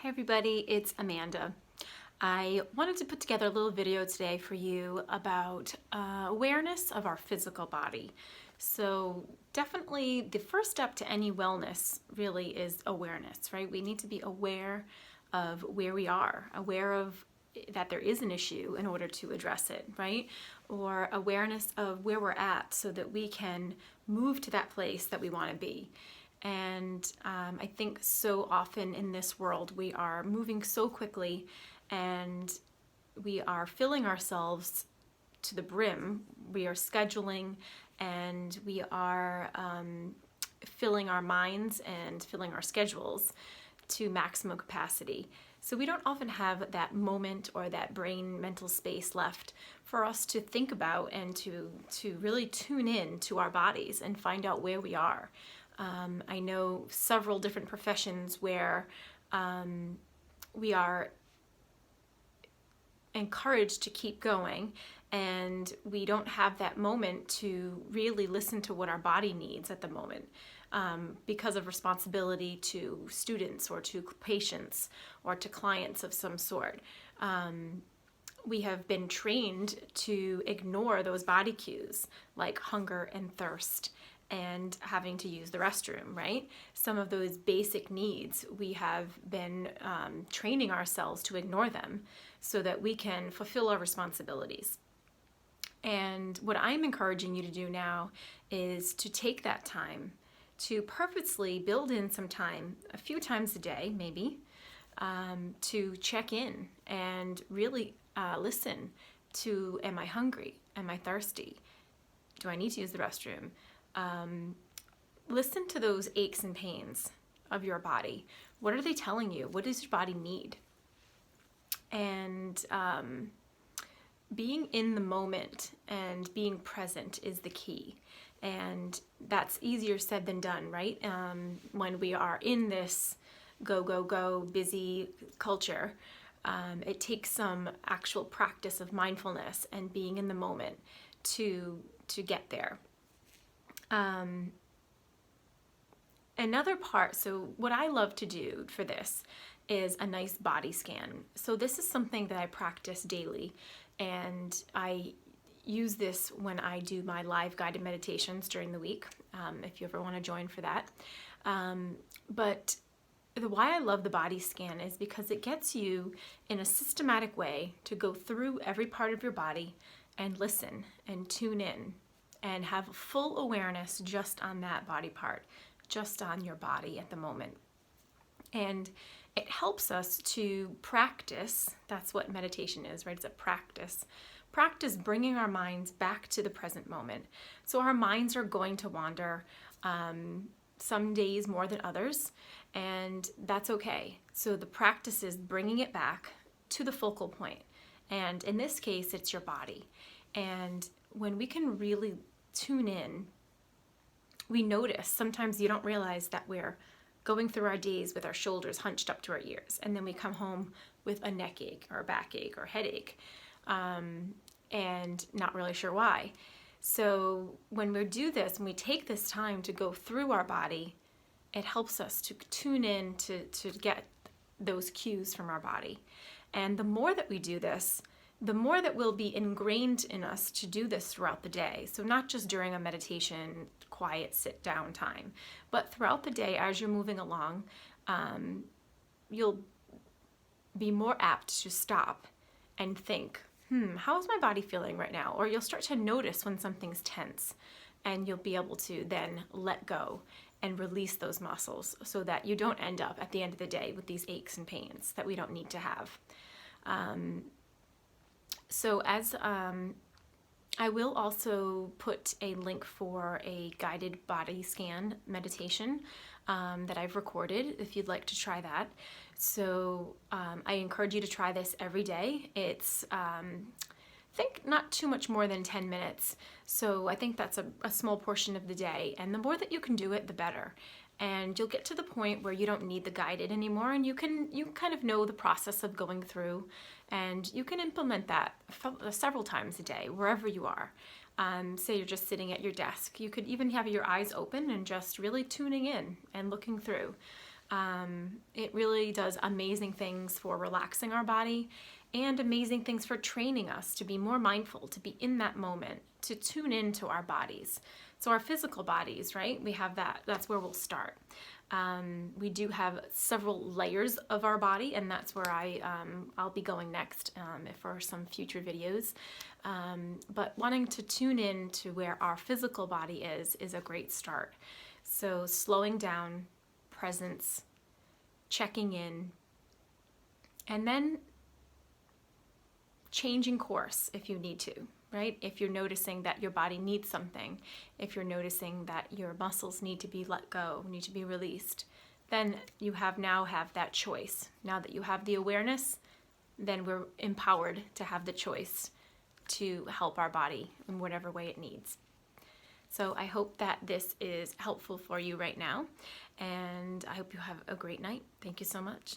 Hey everybody, it's Amanda. I wanted to put together a little video today for you about awareness of our physical body. So definitely the first step to any wellness really is awareness, right? We need to be aware of where we are, aware of that there is an issue in order to address it, right? Or awareness of where we're at so that we can move to that place that we want to be. And I think so often in this world we are moving so quickly and we are filling ourselves to the brim. We are scheduling and we are filling our minds and filling our schedules to maximum capacity. So we don't often have that moment or that brain mental space left for us to think about and to really tune in to our bodies and find out where we are. I know several different professions where we are encouraged to keep going and we don't have that moment to really listen to what our body needs at the moment because of responsibility to students or to patients or to clients of some sort. We have been trained to ignore those body cues like hunger and thirst and having to use the restroom, right? Some of those basic needs, we have been training ourselves to ignore them so that we can fulfill our responsibilities. And what I'm encouraging you to do now is to take that time to purposely build in some time, a few times a day maybe, to check in and really listen to, am I hungry? Am I thirsty? Do I need to use the restroom? Listen to those aches and pains of your body. What are they telling you? What does your body need? And being in the moment and being present is the key. And that's easier said than done, right? When we are in this go, go, go, busy culture, it takes some actual practice of mindfulness and being in the moment to get there. Another part, so what I love to do for this is a nice body scan. So this is something that I practice daily, and I use this when I do my live guided meditations during the week, if you ever want to join for that. But why I love the body scan is because it gets you in a systematic way to go through every part of your body and listen and tune in and have full awareness just on that body part, just on your body at the moment. And it helps us to practice, that's what meditation is, right? It's a practice. Practice bringing our minds back to the present moment. So our minds are going to wander some days more than others, and that's okay. So the practice is bringing it back to the focal point. And in this case, it's your body. And when we can really tune in, we notice, sometimes you don't realize that we're going through our days with our shoulders hunched up to our ears, and then we come home with a neck ache or a backache or headache, and not really sure why. So when we do this, when we take this time to go through our body, it helps us to tune in to get those cues from our body. And the more that we do this, the more that will be ingrained in us to do this throughout the day. So not just during a meditation, quiet, sit down time, but throughout the day as you're moving along, you'll be more apt to stop and think, how is my body feeling right now? Or you'll start to notice when something's tense, and you'll be able to then let go and release those muscles so that you don't end up at the end of the day with these aches and pains that we don't need to have. So as I will also put a link for a guided body scan meditation that I've recorded if you'd like to try that. So I encourage you to try this every day. It's I think not too much more than 10 minutes. So I think that's a small portion of the day. And the more that you can do it, the better. And you'll get to the point where you don't need the guided anymore, and you kind of know the process of going through, and you can implement that several times a day wherever you are. Say you're just sitting at your desk, you could even have your eyes open and just really tuning in and looking through. It really does amazing things for relaxing our body and amazing things for training us to be more mindful, to be in that moment, to tune into our bodies. So our physical bodies, right? We have that. That's where we'll start. We do have several layers of our body, and that's where I'll be going next for some future videos. But wanting to tune in to where our physical body is a great start. So slowing down, presence, checking in, and then changing course if you need to, right? If you're noticing that your body needs something, if you're noticing that your muscles need to be let go, need to be released, then you now have that choice. Now that you have the awareness, then we're empowered to have the choice to help our body in whatever way it needs. So I hope that this is helpful for you right now, and I hope you have a great night. Thank you so much.